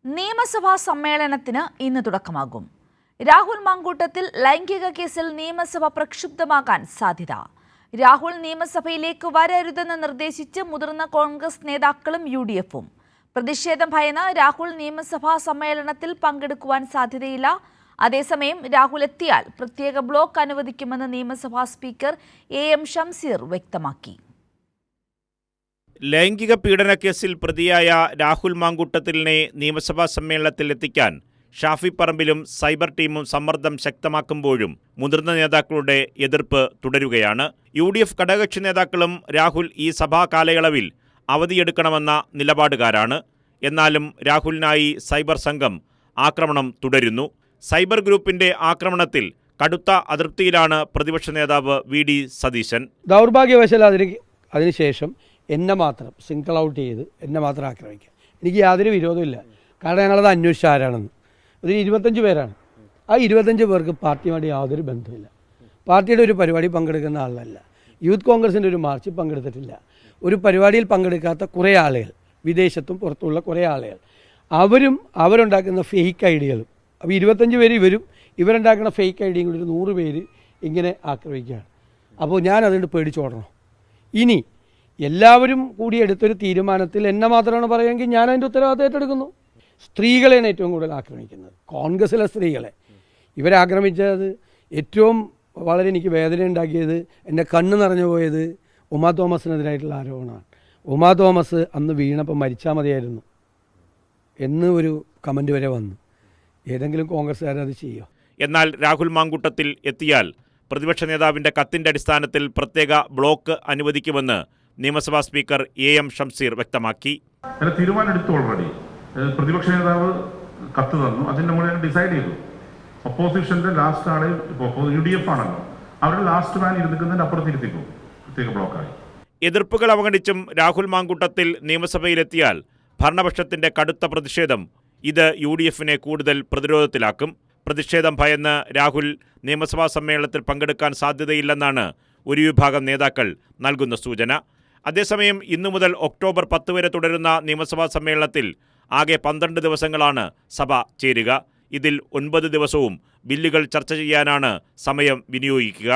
നിയമസഭാ സമ്മേളനത്തിന് ഇന്ന് തുടക്കമാകും. രാഹുൽ മാങ്കൂട്ടത്തിൽ ലൈംഗിക കേസിൽ നിയമസഭ പ്രക്ഷുബ്ധമാകാൻ സാധ്യത. രാഹുൽ നിയമസഭയിലേക്ക് വരരുതെന്ന് നിർദ്ദേശിച്ച് മുതിർന്ന കോൺഗ്രസ് നേതാക്കളും UDF-ഉം. പ്രതിഷേധം ഭയന്ന് രാഹുൽ നിയമസഭാ സമ്മേളനത്തിൽ പങ്കെടുക്കുവാൻ സാധ്യതയില്ല. അതേസമയം രാഹുൽ എത്തിയാൽ പ്രത്യേക ബ്ലോക്ക് അനുവദിക്കുമെന്ന് നിയമസഭാ സ്പീക്കർ AM ഷംസീർ വ്യക്തമാക്കി. ലൈംഗിക പീഡനക്കേസിൽ പ്രതിയായ രാഹുൽ മാങ്കൂട്ടത്തിലിനെ നിയമസഭാ സമ്മേളനത്തിൽ എത്തിക്കാൻ ഷാഫി പറമ്പിലും സൈബർ ടീമും സമ്മർദ്ദം ശക്തമാക്കുമ്പോഴും മുതിർന്ന നേതാക്കളുടെ എതിർപ്പ് തുടരുകയാണ്. UDF ഘടകകക്ഷി നേതാക്കളും രാഹുൽ ഈ സഭാ കാലയളവിൽ അവധിയെടുക്കണമെന്ന നിലപാടുകാരാണ്. എന്നാലും രാഹുലിനായി സൈബർ സംഘം ആക്രമണം തുടരുന്നു. സൈബർ ഗ്രൂപ്പിന്റെ ആക്രമണത്തിൽ കടുത്ത അതൃപ്തിയിലാണ് പ്രതിപക്ഷ നേതാവ് VD സതീശൻ. ദൗർഭാഗ്യവശാൽ അതിനുശേഷം എന്നെ മാത്രം സിംഗിൾ ഔട്ട് ചെയ്ത് എന്നെ മാത്രം ആക്രമിക്കുക. എനിക്ക് യാതൊരു വിരോധമില്ല. കാരണം ഞങ്ങളത് അന്വേഷിച്ച ആരാണെന്ന്. ഒരു 25 പേരാണ്. ആ 25 പേർക്ക് പാർട്ടിയുമായിട്ട് യാതൊരു ബന്ധമില്ല. പാർട്ടിയുടെ ഒരു പരിപാടി പങ്കെടുക്കുന്ന ആളല്ല. യൂത്ത് കോൺഗ്രസിൻ്റെ ഒരു മാർച്ചിൽ പങ്കെടുത്തിട്ടില്ല. ഒരു പരിപാടിയിൽ പങ്കെടുക്കാത്ത കുറേ ആളുകൾ, വിദേശത്തും പുറത്തുള്ള കുറേ ആളുകൾ, അവരുണ്ടാക്കുന്ന ഫേക്ക് ഐഡിയകളും. അപ്പോൾ 25 പേര് ഇവരുണ്ടാക്കുന്ന ഫേക്ക് ഐഡിയയും കൂടി ഒരു 100 പേര് ഇങ്ങനെ ആക്രമിക്കുകയാണ്. അപ്പോൾ ഞാൻ അതുകൊണ്ട് പേടിച്ചോടണം. ഇനി എല്ലാവരും കൂടി എടുത്തൊരു തീരുമാനത്തിൽ എന്നെ മാത്രമാണ് പറയുമെങ്കിൽ ഞാൻ അതിൻ്റെ ഉത്തരവാദിത്തം ഏറ്റെടുക്കുന്നു. സ്ത്രീകളെയാണ് ഏറ്റവും കൂടുതൽ ആക്രമിക്കുന്നത്, കോൺഗ്രസിലെ സ്ത്രീകളെ. ഇവരാക്രമിച്ചത് ഏറ്റവും വളരെ എനിക്ക് വേദന ഉണ്ടാക്കിയത്, എൻ്റെ കണ്ണ് നിറഞ്ഞു പോയത് ഉമാ തോമസിനെതിരായിട്ടുള്ള ആരോപണമാണ്. ഉമാ തോമസ് അന്ന് വീണപ്പോൾ മരിച്ചാൽ മതിയായിരുന്നു എന്ന് ഒരു കമൻറ്റ് വരെ വന്നു. ഏതെങ്കിലും കോൺഗ്രസ്സുകാരത് ചെയ്യുമോ? എന്നാൽ രാഹുൽ മാങ്കൂട്ടത്തിൽ എത്തിയാൽ പ്രതിപക്ഷ നേതാവിൻ്റെ കത്തിൻ്റെ അടിസ്ഥാനത്തിൽ പ്രത്യേക ബ്ലോക്ക് അനുവദിക്കുമെന്ന് നിയമസഭാ സ്പീക്കർ AM ഷംസീർ വ്യക്തമാക്കി. തീരുമാനം എടുത്തു. ഓൾറെഡി പ്രതിപക്ഷ നേതാവ് കത്ത് തന്നു. അതിൻ്റെ മുകളിൽ ഡിസൈഡ് ചെയ്തു. ഒപ്പോസിഷന്റെ ലാസ്റ്റ് ആളെ UDF ആണല്ലോ, അവരുടെ ലാസ്റ്റ് മാൻ ഇരുന്നിക്കുന്നതിൻ്റെ അപ്പുറത്തിരുത്തിക്കും പ്രത്യേക ബ്ലോക്കായി. എതിർപ്പുകൾ അവഗണിച്ചും രാഹുൽ മാങ്കൂട്ടത്തിൽ നിയമസഭയിലെത്തിയാൽ ഭരണപക്ഷത്തിന്റെ കടുത്ത പ്രതിഷേധം ഇത് UDF-നെ കൂടുതൽ പ്രതിരോധത്തിലാക്കും. പ്രതിഷേധം ഭയന്ന് രാഹുൽ നിയമസഭാ സമ്മേളനത്തിൽ പങ്കെടുക്കാൻ സാധ്യതയില്ലെന്നാണ് ഒരു വിഭാഗം നേതാക്കൾ നൽകുന്ന സൂചന. അതേസമയം ഇന്നു മുതൽ ഒക്ടോബർ 10 വരെ തുടരുന്ന നിയമസഭാ സമ്മേളനത്തിൽ ആകെ 12 ദിവസങ്ങളാണ് സഭ ചേരുക. ഇതിൽ 9 ദിവസവും ബില്ലുകൾ ചർച്ച ചെയ്യാനാണ് സമയം വിനിയോഗിക്കുക.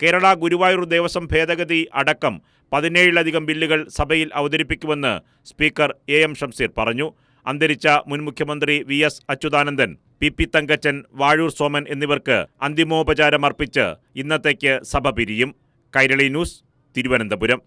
കേരള ഗുരുവായൂർ ദേവസ്വം ഭേദഗതി അടക്കം 17ലധികം ബില്ലുകൾ സഭയിൽ അവതരിപ്പിക്കുമെന്ന് സ്പീക്കർ AM ഷംസീർ പറഞ്ഞു. അന്തരിച്ച മുൻ മുഖ്യമന്ത്രി VS അച്യുതാനന്ദൻ, PP തങ്കച്ചൻ, വാഴൂർ സോമൻ എന്നിവർക്ക് അന്തിമോപചാരമർപ്പിച്ച് ഇന്നത്തേക്ക് സഭ പിരിയും. കൈരളി ന്യൂസ്, തിരുവനന്തപുരം.